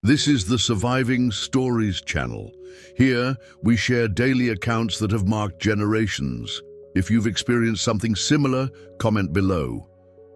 This is the Surviving Stories channel. Here, we share daily accounts that have marked generations. If you've experienced something similar, comment below.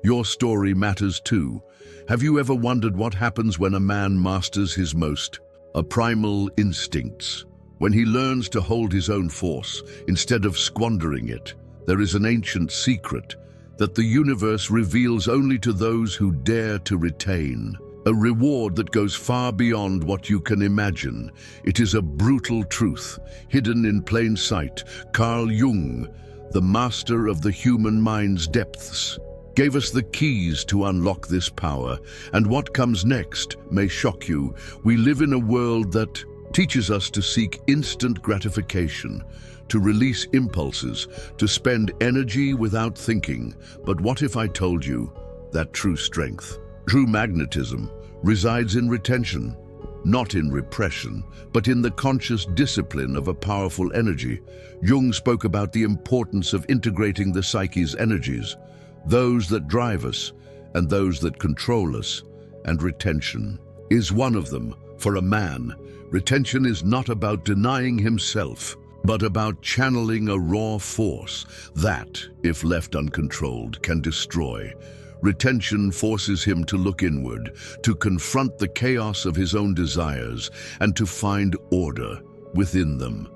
Your story matters too. Have you ever wondered what happens when a man masters his most primal instincts? When he learns to hold his own force instead of squandering it? There is an ancient secret that the universe reveals only to those who dare to retain. A reward that goes far beyond what you can imagine. It is a brutal truth, hidden in plain sight. Carl Jung, the master of the human mind's depths, gave us the keys to unlock this power. And what comes next may shock you. We live in a world that teaches us to seek instant gratification, to release impulses, to spend energy without thinking. But what if I told you that true strength, true magnetism, resides in retention, not in repression, but in the conscious discipline of a powerful energy? Jung spoke about the importance of integrating the psyche's energies, those that drive us and those that control us, and retention is one of them. For a man, retention is not about denying himself, but about channeling a raw force that, if left uncontrolled, can destroy. Retention forces him to look inward, to confront the chaos of his own desires, and to find order within them.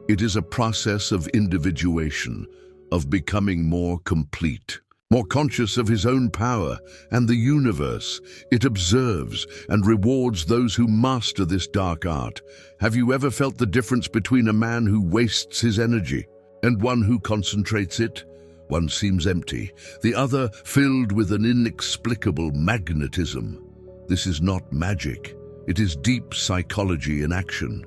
It is a process of individuation, of becoming more complete, more conscious of his own power and the universe. It observes and rewards those who master this dark art. Have you ever felt the difference between a man who wastes his energy and one who concentrates it? One seems empty, the other filled with an inexplicable magnetism. This is not magic, it is deep psychology in action.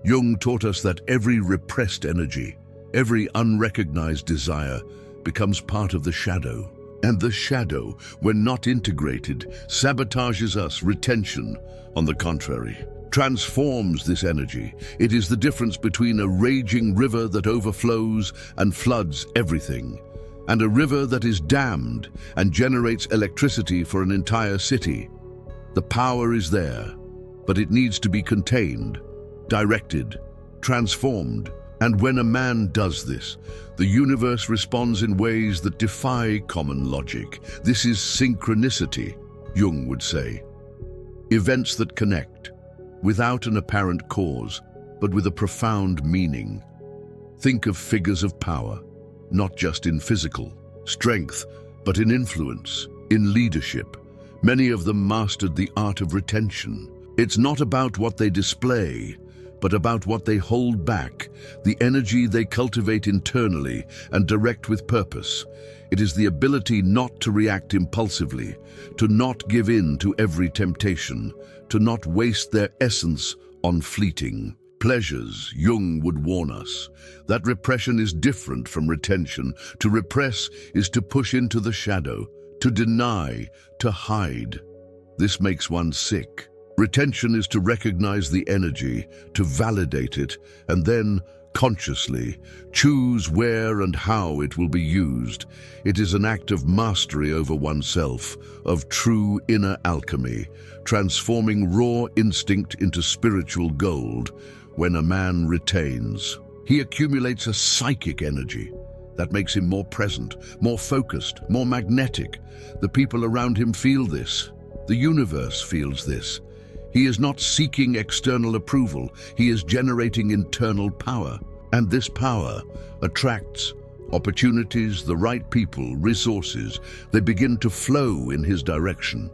Jung taught us that every repressed energy, every unrecognized desire, becomes part of the shadow. And the shadow, when not integrated, sabotages us. Retention, on the contrary, transforms this energy. It is the difference between a raging river that overflows and floods everything, and a river that is dammed and generates electricity for an entire city. The power is there, but it needs to be contained, directed, transformed. And when a man does this, the universe responds in ways that defy common logic. This is synchronicity, Jung would say. Events that connect, without an apparent cause, but with a profound meaning. Think of figures of power, not just in physical strength, but in influence, in leadership. Many of them mastered the art of retention. It's not about what they display, but about what they hold back, the energy they cultivate internally and direct with purpose. It is the ability not to react impulsively, to not give in to every temptation, to not waste their essence on fleeting pleasures. Jung would warn us that repression is different from retention. To repress is to push into the shadow, to deny, to hide. This makes one sick. Retention is to recognize the energy, to validate it, and then, consciously, choose where and how it will be used. It is an act of mastery over oneself, of true inner alchemy, transforming raw instinct into spiritual gold. When a man retains, he accumulates a psychic energy that makes him more present, more focused, more magnetic. The people around him feel this. The universe feels this. He is not seeking external approval, he is generating internal power. And this power attracts opportunities, the right people, resources. They begin to flow in his direction,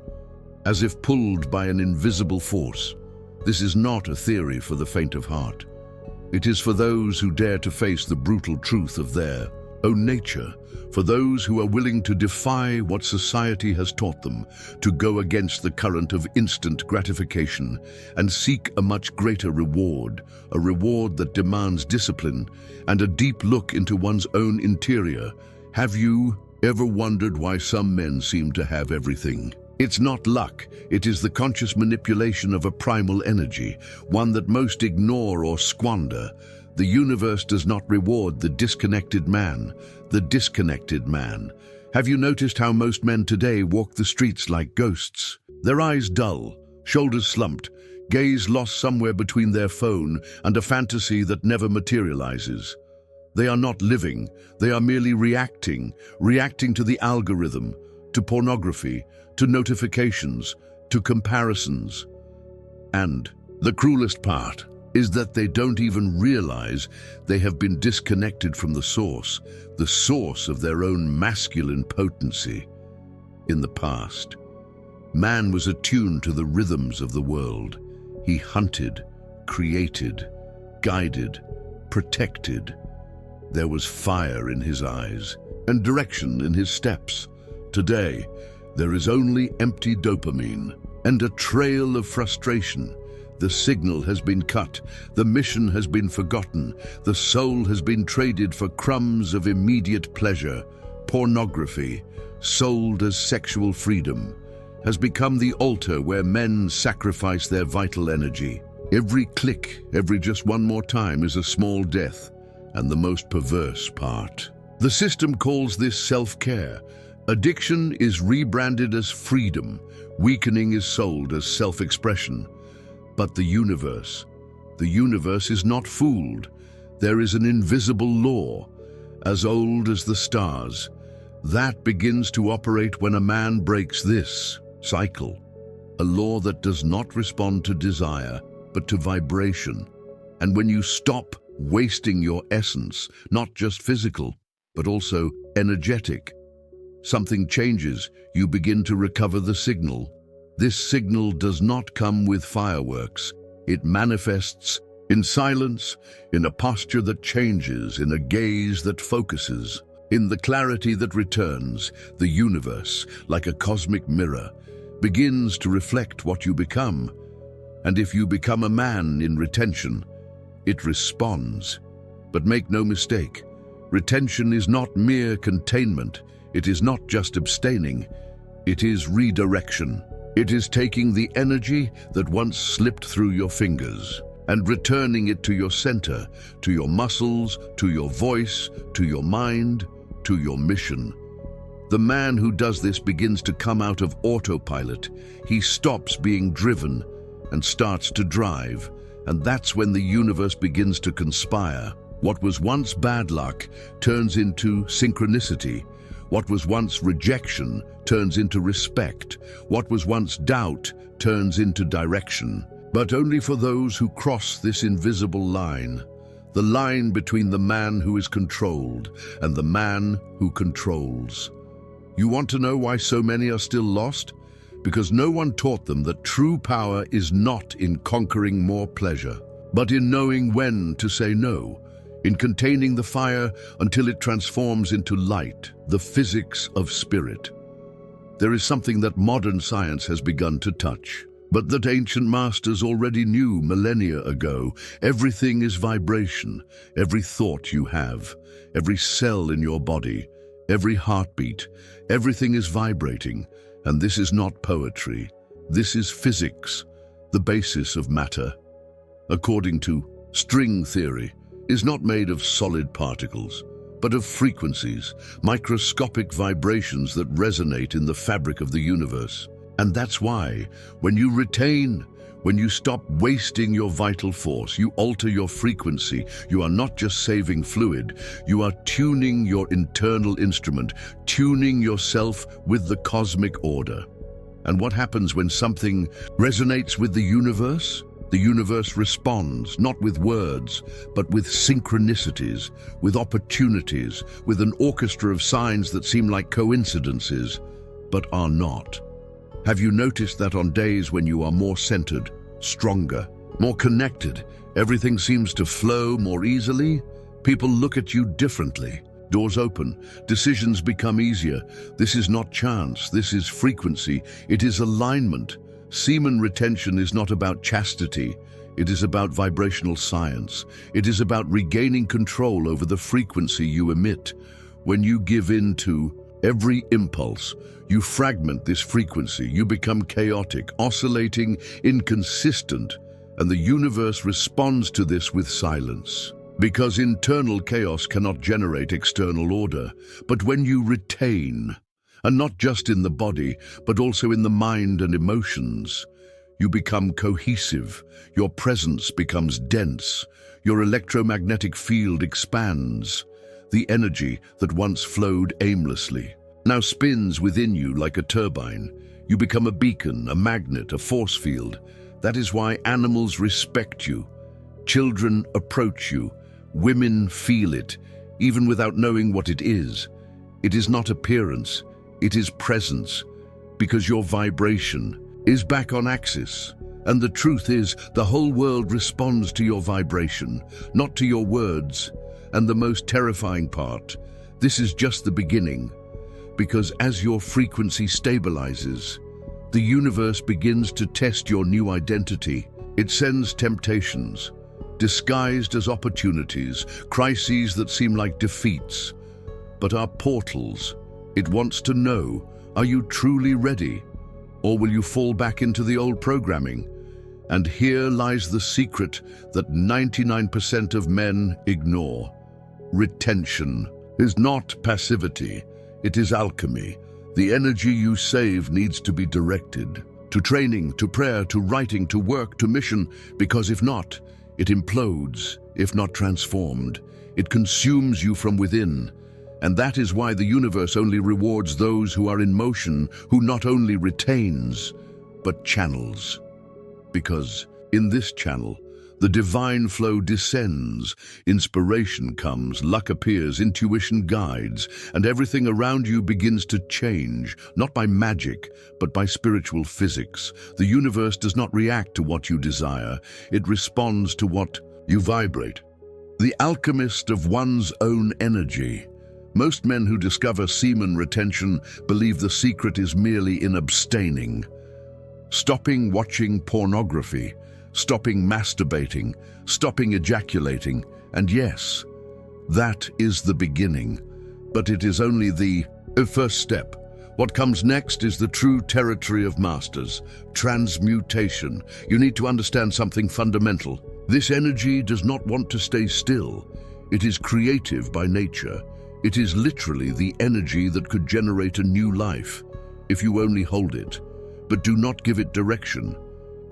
as if pulled by an invisible force. This is not a theory for the faint of heart. It is for those who dare to face the brutal truth of their own nature, for those who are willing to defy what society has taught them, to go against the current of instant gratification and seek a much greater reward, a reward that demands discipline and a deep look into one's own interior. Have you ever wondered why some men seem to have everything? It's not luck, it is the conscious manipulation of a primal energy, one that most ignore or squander. The universe does not reward the disconnected man. The disconnected man. Have you noticed how most men today walk the streets like ghosts? Their eyes dull, shoulders slumped, gaze lost somewhere between their phone and a fantasy that never materializes. They are not living, they are merely reacting to the algorithm, to pornography, to notifications, to comparisons. And the cruelest part is that they don't even realize they have been disconnected from the source of their own masculine potency. In the past, man was attuned to the rhythms of the world. He hunted, created, guided, protected. There was fire in his eyes and direction in his steps. Today, there is only empty dopamine and a trail of frustration. The signal has been cut, the mission has been forgotten, the soul has been traded for crumbs of immediate pleasure. Pornography, sold as sexual freedom, has become the altar where men sacrifice their vital energy. Every click, every just one more time is a small death, and the most perverse part. The system calls this self-care. Addiction is rebranded as freedom. Weakening is sold as self-expression. But the universe is not fooled. There is an invisible law, as old as the stars, that begins to operate when a man breaks this cycle. A law that does not respond to desire, but to vibration. And when you stop wasting your essence, not just physical, but also energetic, something changes. You begin to recover the signal. This signal does not come with fireworks. It manifests in silence, in a posture that changes, in a gaze that focuses, in the clarity that returns. The universe, like a cosmic mirror, begins to reflect what you become. And if you become a man in retention, it responds. But make no mistake, retention is not mere containment. It is not just abstaining. It is redirection. It is taking the energy that once slipped through your fingers and returning it to your center, to your muscles, to your voice, to your mind, to your mission. The man who does this begins to come out of autopilot. He stops being driven and starts to drive. And that's when the universe begins to conspire. What was once bad luck turns into synchronicity. What was once rejection turns into respect. What was once doubt turns into direction. But only for those who cross this invisible line. The line between the man who is controlled and the man who controls. You want to know why so many are still lost? Because no one taught them that true power is not in conquering more pleasure, but in knowing when to say no, in containing the fire until it transforms into light, the physics of spirit. There is something that modern science has begun to touch, but that ancient masters already knew millennia ago. Everything is vibration. Every thought you have, every cell in your body, every heartbeat, everything is vibrating. And this is not poetry. This is physics, the basis of matter. According to string theory, is not made of solid particles, but of frequencies, microscopic vibrations that resonate in the fabric of the universe. And that's why, when you retain, when you stop wasting your vital force, you alter your frequency. You are not just saving fluid, you are tuning your internal instrument, tuning yourself with the cosmic order. And what happens when something resonates with the universe? The universe responds, not with words, but with synchronicities, with opportunities, with an orchestra of signs that seem like coincidences, but are not. Have you noticed that on days when you are more centered, stronger, more connected, everything seems to flow more easily? People look at you differently. Doors open, decisions become easier. This is not chance, this is frequency, it is alignment. Semen retention is not about chastity, it is about vibrational science. It is about regaining control over the frequency you emit. When you give in to every impulse, you fragment this frequency, you become chaotic, oscillating, inconsistent, and the universe responds to this with silence. Because internal chaos cannot generate external order. But when you retain, and not just in the body, but also in the mind and emotions, You become cohesive, your presence becomes dense, your electromagnetic field expands. The energy that once flowed aimlessly now spins within you like a turbine. You become a beacon, a magnet, a force field. That is why animals respect you. Children approach you. Women feel it, even without knowing what it is. It is not appearance, it is presence, because your vibration is back on axis. And the truth is, the whole world responds to your vibration, not to your words. And the most terrifying part, this is just the beginning, because as your frequency stabilizes, the universe begins to test your new identity. It sends temptations, disguised as opportunities, crises that seem like defeats, but are portals. It wants to know, are you truly ready? Or will you fall back into the old programming? And here lies the secret that 99% of men ignore. Retention is not passivity, it is alchemy. The energy you save needs to be directed to training, to prayer, to writing, to work, to mission, because if not, it implodes, if not transformed. It consumes you from within. And that is why the universe only rewards those who are in motion, who not only retains, but channels. Because in this channel, the divine flow descends, inspiration comes, luck appears, intuition guides, and everything around you begins to change, not by magic, but by spiritual physics. The universe does not react to what you desire, it responds to what you vibrate. The alchemist of one's own energy. Most men who discover semen retention believe the secret is merely in abstaining. Stopping watching pornography, stopping masturbating, stopping ejaculating, and yes, that is the beginning. But it is only the first step. What comes next is the true territory of masters, transmutation. You need to understand something fundamental. This energy does not want to stay still. It is creative by nature. It is literally the energy that could generate a new life, if you only hold it. But do not give it direction.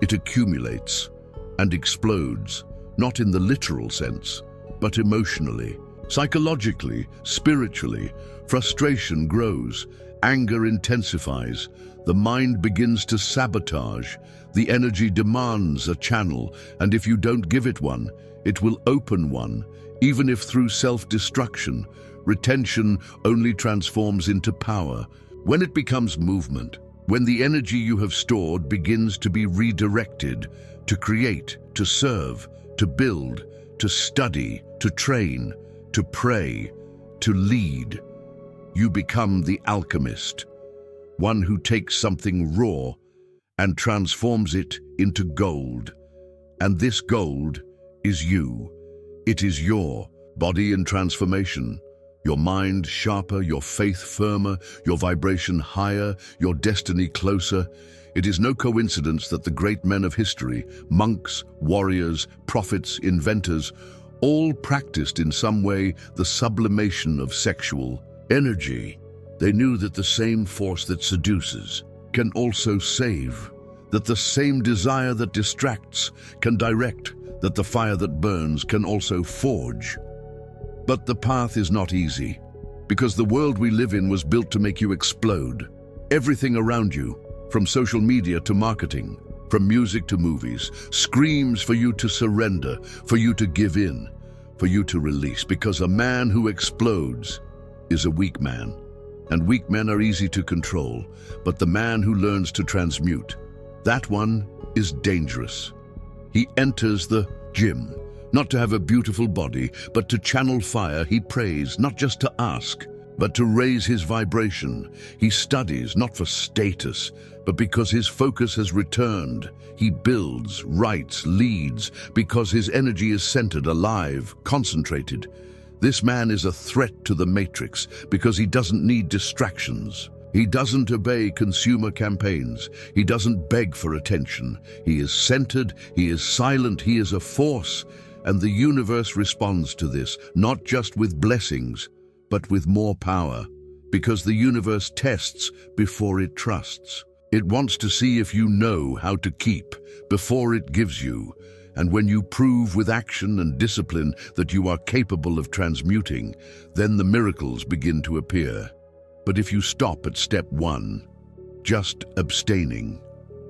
It accumulates and explodes, not in the literal sense, but emotionally, psychologically, spiritually. Frustration grows, anger intensifies, the mind begins to sabotage, the energy demands a channel, and if you don't give it one, it will open one, even if through self-destruction. Retention only transforms into power when it becomes movement. When the energy you have stored begins to be redirected to create, to serve, to build, to study, to train, to pray, to lead, you become the alchemist, one who takes something raw and transforms it into gold. And this gold is you. It is your body in transformation. Your mind sharper, your faith firmer, your vibration higher, your destiny closer. It is no coincidence that the great men of history, monks, warriors, prophets, inventors, all practiced in some way the sublimation of sexual energy. They knew that the same force that seduces can also save, that the same desire that distracts can direct, that the fire that burns can also forge. But the path is not easy, because the world we live in was built to make you explode. Everything around you, from social media to marketing, from music to movies, screams for you to surrender, for you to give in, for you to release, because a man who explodes is a weak man. And weak men are easy to control, but the man who learns to transmute, that one is dangerous. He enters the gym, not to have a beautiful body, but to channel fire. He prays, not just to ask, but to raise his vibration. He studies, not for status, but because his focus has returned. He builds, writes, leads, because his energy is centered, alive, concentrated. This man is a threat to the matrix, because he doesn't need distractions. He doesn't obey consumer campaigns. He doesn't beg for attention. He is centered, he is silent, he is a force. And the universe responds to this, not just with blessings, but with more power, because the universe tests before it trusts. It wants to see if you know how to keep before it gives you. And when you prove with action and discipline that you are capable of transmuting, then the miracles begin to appear. But if you stop at step 1, just abstaining,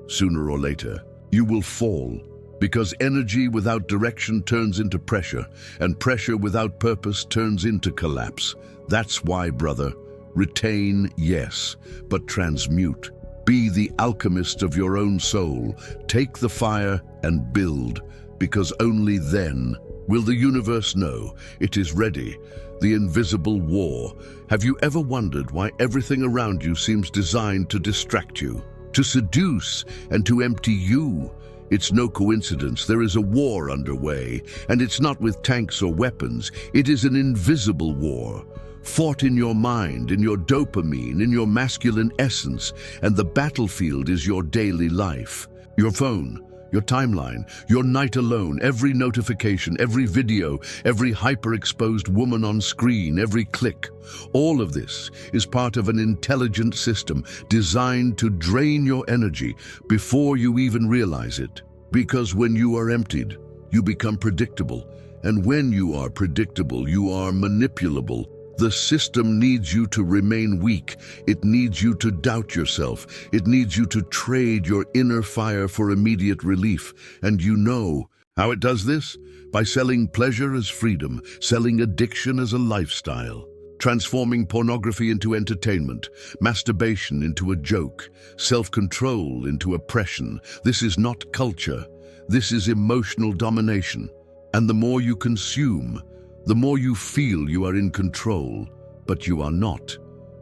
sooner or later, you will fall, because energy without direction turns into pressure, and pressure without purpose turns into collapse. That's why, brother, retain, yes, but transmute. Be the alchemist of your own soul. Take the fire and build, because only then will the universe know it is ready. The invisible war. Have you ever wondered why everything around you seems designed to distract you, to seduce, and to empty you? It's no coincidence. There is a war underway, and it's not with tanks or weapons. It is an invisible war, fought in your mind, in your dopamine, in your masculine essence, and the battlefield is your daily life. Your phone, your timeline, your night alone, every notification, every video, every hyper-exposed woman on screen, every click. All of this is part of an intelligent system designed to drain your energy before you even realize it. Because when you are emptied, you become predictable. And when you are predictable, you are manipulable. The system needs you to remain weak. It needs you to doubt yourself. It needs you to trade your inner fire for immediate relief. And you know how it does this? By selling pleasure as freedom, selling addiction as a lifestyle, transforming pornography into entertainment, masturbation into a joke, self-control into oppression. This is not culture. This is emotional domination. And the more you consume, the more you feel you are in control, but you are not.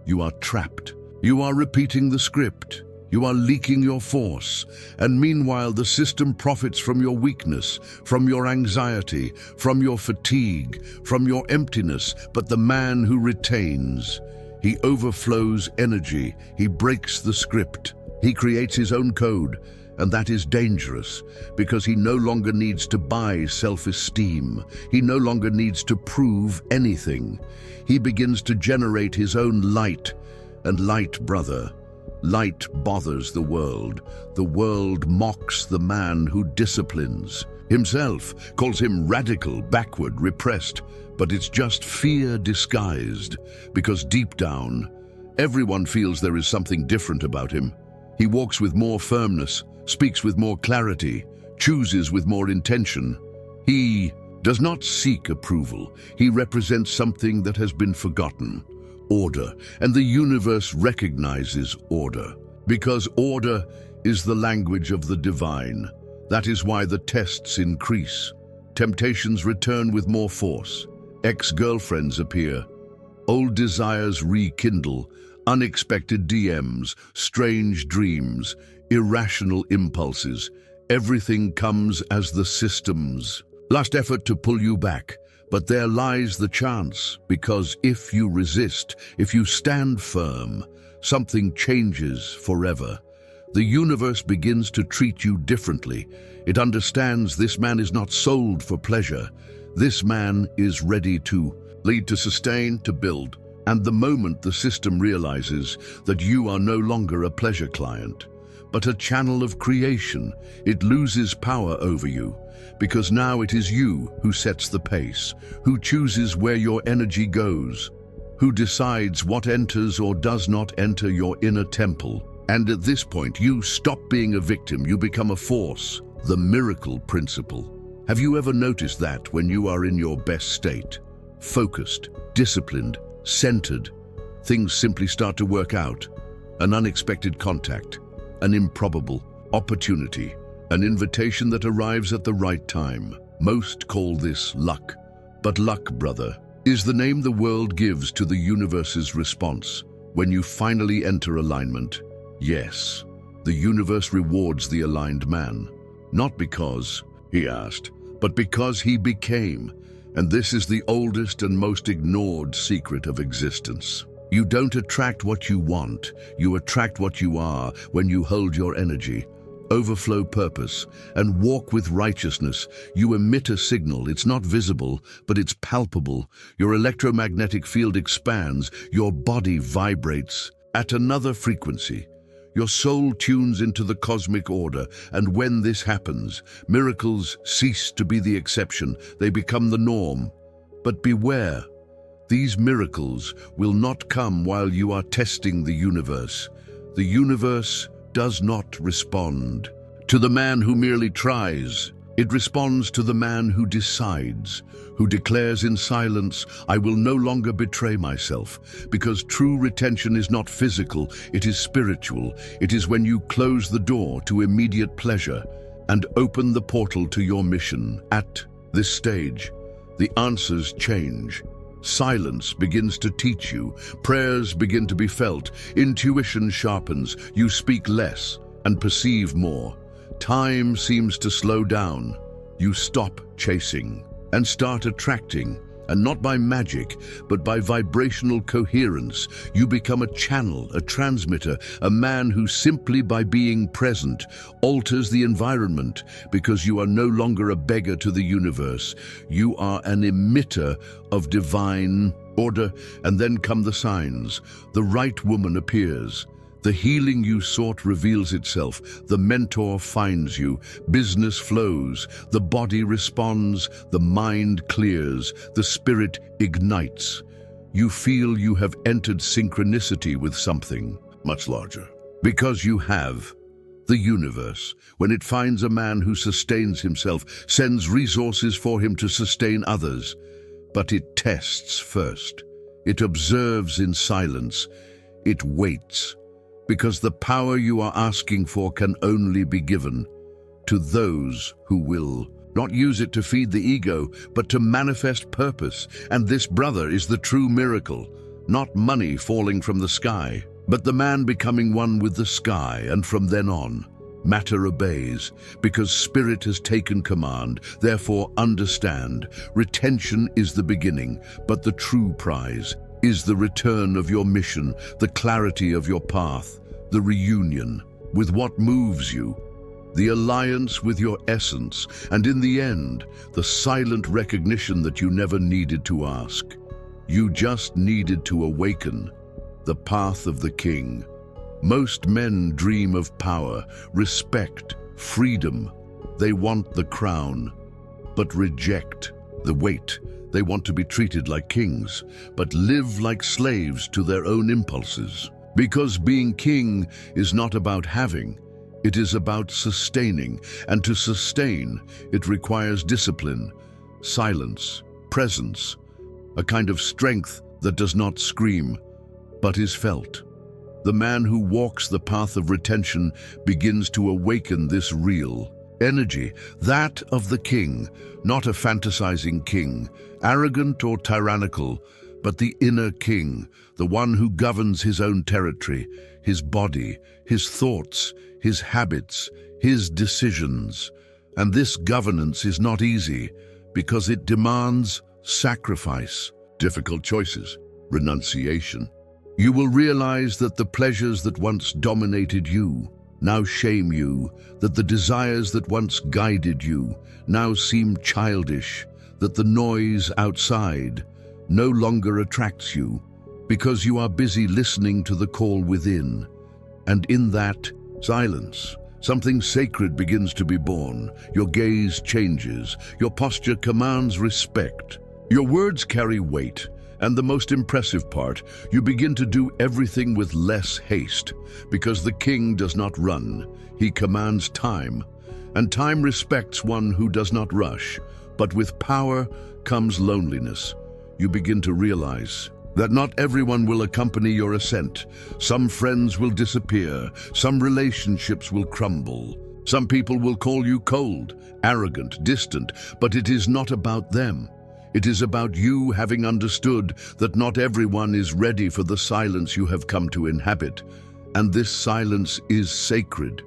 You are trapped. You are repeating the script. You are leaking your force. And meanwhile, the system profits from your weakness, from your anxiety, from your fatigue, from your emptiness. But the man who retains, he overflows energy. He breaks the script. He creates his own code. And that is dangerous, because he no longer needs to buy self-esteem. He no longer needs to prove anything. He begins to generate his own light. And light, brother, light bothers the world. The world mocks the man who disciplines himself, calls him radical, backward, repressed. But it's just fear disguised, because deep down, everyone feels there is something different about him. He walks with more firmness, speaks with more clarity, chooses with more intention. He does not seek approval. He represents something that has been forgotten. Order. And the universe recognizes order, because order is the language of the divine. That is why the tests increase. Temptations return with more force. Ex-girlfriends appear. Old desires rekindle. Unexpected DMs, strange dreams, irrational impulses. Everything comes as the system's last effort to pull you back. But there lies the chance, because if you resist, if you stand firm, something changes forever. The universe begins to treat you differently. It understands this man is not sold for pleasure. This man is ready to lead, to sustain, to build. And the moment the system realizes that you are no longer a pleasure client, but a channel of creation, it loses power over you, because now it is you who sets the pace, who chooses where your energy goes, who decides what enters or does not enter your inner temple. And at this point, you stop being a victim, you become a force, the miracle principle. Have you ever noticed that when you are in your best state, focused, disciplined, centered, things simply start to work out? An unexpected contact, an improbable opportunity, an invitation that arrives at the right time. Most call this luck. But luck, brother, is the name the world gives to the universe's response. When you finally enter alignment, yes, the universe rewards the aligned man. Not because he asked, but because he became. And this is the oldest and most ignored secret of existence. You don't attract what you want, you attract what you are when you hold your energy, overflow purpose, and walk with righteousness. You emit a signal. It's not visible, but it's palpable. Your electromagnetic field expands, your body vibrates at another frequency. Your soul tunes into the cosmic order, and when this happens, miracles cease to be the exception, they become the norm. But beware, these miracles will not come while you are testing the universe. The universe does not respond to the man who merely tries. It responds to the man who decides, who declares in silence, "I will no longer betray myself," because true retention is not physical, it is spiritual. It is when you close the door to immediate pleasure and open the portal to your mission. At this stage, the answers change. Silence begins to teach you, prayers begin to be felt, intuition sharpens, you speak less and perceive more. Time seems to slow down. You stop chasing and start attracting, and not by magic, but by vibrational coherence. You become a channel, a transmitter, a man who simply by being present alters the environment, because you are no longer a beggar to the universe. You are an emitter of divine order, and then come the signs. The right woman appears. The healing you sought reveals itself. The mentor finds you. Business flows. The body responds. The mind clears. The spirit ignites. You feel you have entered synchronicity with something much larger. Because you have. The universe, when it finds a man who sustains himself, sends resources for him to sustain others. But it tests first. It observes in silence. It waits. Because the power you are asking for can only be given to those who will not use it to feed the ego, but to manifest purpose. And this, brother, is the true miracle. Not money falling from the sky, but the man becoming one with the sky, and from then on, matter obeys, because spirit has taken command. Therefore, understand, retention is the beginning, but the true prize is the return of your mission, the clarity of your path, the reunion with what moves you, the alliance with your essence, and in the end, the silent recognition that you never needed to ask. You just needed to awaken. The path of the king. Most men dream of power, respect, freedom. They want the crown, but reject the weight. They want to be treated like kings, but live like slaves to their own impulses. Because being king is not about having, it is about sustaining. And to sustain, it requires discipline, silence, presence, a kind of strength that does not scream, but is felt. The man who walks the path of retention begins to awaken this real energy, that of the king, not a fantasizing king, arrogant or tyrannical, but the inner king, the one who governs his own territory, his body, his thoughts, his habits, his decisions. And this governance is not easy, because it demands sacrifice, difficult choices, renunciation. You will realize that the pleasures that once dominated you now shame you, that the desires that once guided you now seem childish, that the noise outside no longer attracts you, because you are busy listening to the call within. And in that silence, something sacred begins to be born. Your gaze changes, your posture commands respect. Your words carry weight, and the most impressive part, you begin to do everything with less haste, because the king does not run, he commands time. And time respects one who does not rush, but with power comes loneliness. You begin to realize that not everyone will accompany your ascent. Some friends will disappear, some relationships will crumble, some people will call you cold, arrogant, distant, but it is not about them. It is about you having understood that not everyone is ready for the silence you have come to inhabit. And this silence is sacred.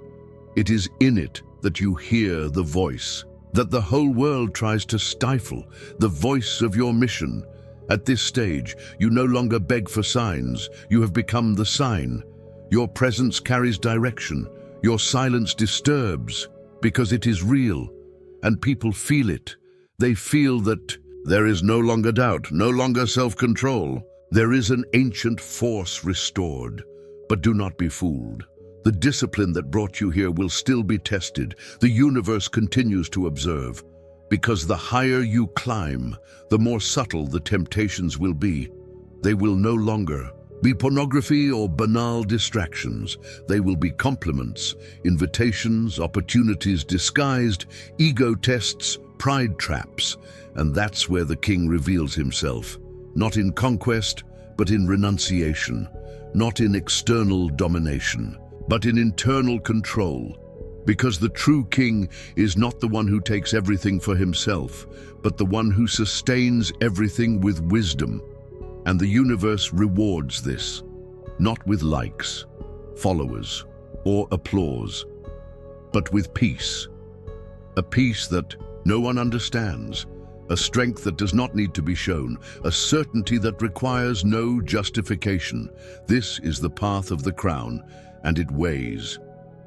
It is in it that you hear the voice that the whole world tries to stifle, the voice of your mission. At this stage, you no longer beg for signs. You have become the sign. Your presence carries direction. Your silence disturbs, because it is real, and people feel it. They feel that there is no longer doubt, no longer self-control. There is an ancient force restored. But do not be fooled. The discipline that brought you here will still be tested. The universe continues to observe. Because the higher you climb, the more subtle the temptations will be. They will no longer be pornography or banal distractions. They will be compliments, invitations, opportunities disguised, ego tests, pride traps. And that's where the king reveals himself. Not in conquest, but in renunciation. Not in external domination, but in internal control. Because the true king is not the one who takes everything for himself, but the one who sustains everything with wisdom. And the universe rewards this, not with likes, followers, or applause, but with peace. A peace that no one understands, a strength that does not need to be shown, a certainty that requires no justification. This is the path of the crown, and it weighs,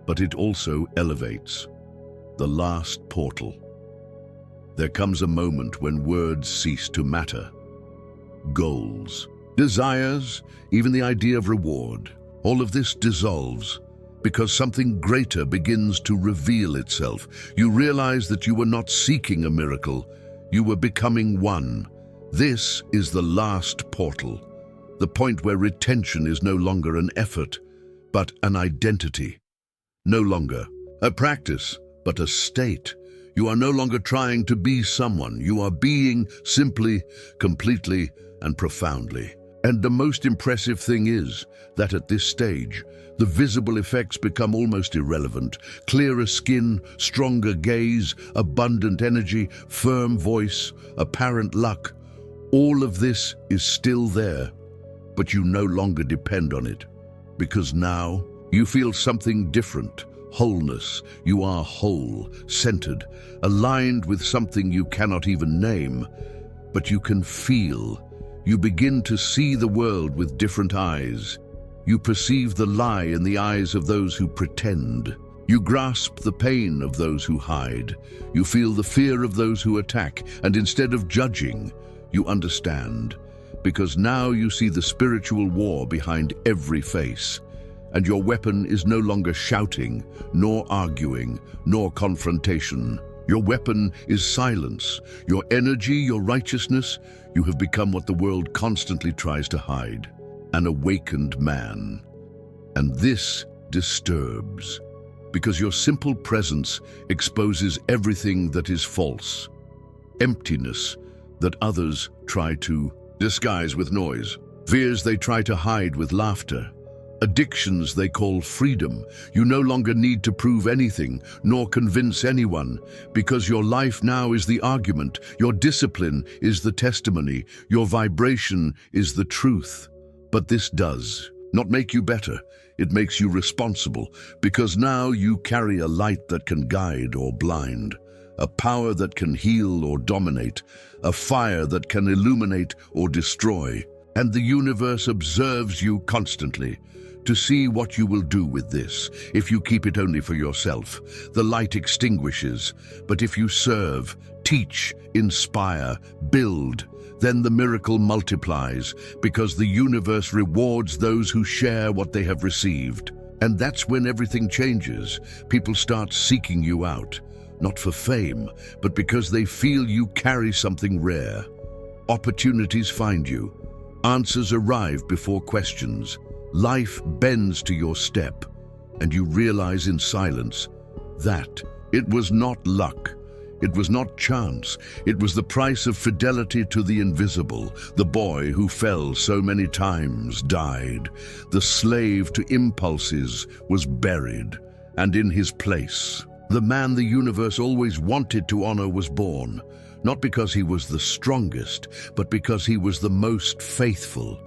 but it also elevates. The last portal. There comes a moment when words cease to matter. Goals, desires, even the idea of reward, all of this dissolves because something greater begins to reveal itself. You realize that you were not seeking a miracle, you were becoming one. This is the last portal, the point where retention is no longer an effort, but an identity. No longer a practice, but a state. You are no longer trying to be someone. You are being simply, completely, and profoundly. And the most impressive thing is that at this stage, the visible effects become almost irrelevant. Clearer skin, stronger gaze, abundant energy, firm voice, apparent luck. All of this is still there, but you no longer depend on it. Because now, you feel something different. Wholeness. You are whole, centered, aligned with something you cannot even name, but you can feel. You begin to see the world with different eyes. You perceive the lie in the eyes of those who pretend. You grasp the pain of those who hide. You feel the fear of those who attack, and instead of judging, you understand. Because now you see the spiritual war behind every face. And your weapon is no longer shouting, nor arguing, nor confrontation. Your weapon is silence. Your energy, your righteousness. You have become what the world constantly tries to hide. An awakened man. And this disturbs, because your simple presence exposes everything that is false. Emptiness that others try to disguise with noise. Fears they try to hide with laughter. Addictions they call freedom. You no longer need to prove anything, nor convince anyone, because your life now is the argument, your discipline is the testimony, your vibration is the truth. But this does not make you better, it makes you responsible, because now you carry a light that can guide or blind, a power that can heal or dominate, a fire that can illuminate or destroy. And the universe observes you constantly, to see what you will do with this. If you keep it only for yourself, the light extinguishes. But if you serve, teach, inspire, build, then the miracle multiplies, because the universe rewards those who share what they have received. And that's when everything changes. People start seeking you out, not for fame, but because they feel you carry something rare. Opportunities find you. Answers arrive before questions. Life bends to your step, and you realize in silence that it was not luck, it was not chance, it was the price of fidelity to the invisible. The boy who fell so many times died. The slave to impulses was buried, and in his place, the man the universe always wanted to honor was born, not because he was the strongest, but because he was the most faithful.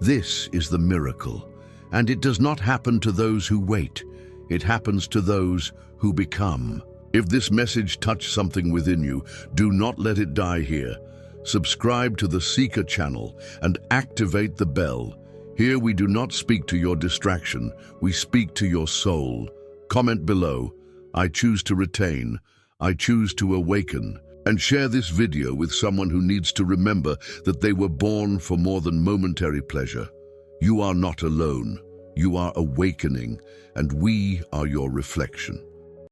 This is the miracle. And it does not happen to those who wait. It happens to those who become. If this message touched something within you, do not let it die here. Subscribe to the Seeker channel and activate the bell. Here we do not speak to your distraction, we speak to your soul. Comment below, I choose to retain, I choose to awaken. And share this video with someone who needs to remember that they were born for more than momentary pleasure. You are not alone. You are awakening, and we are your reflection.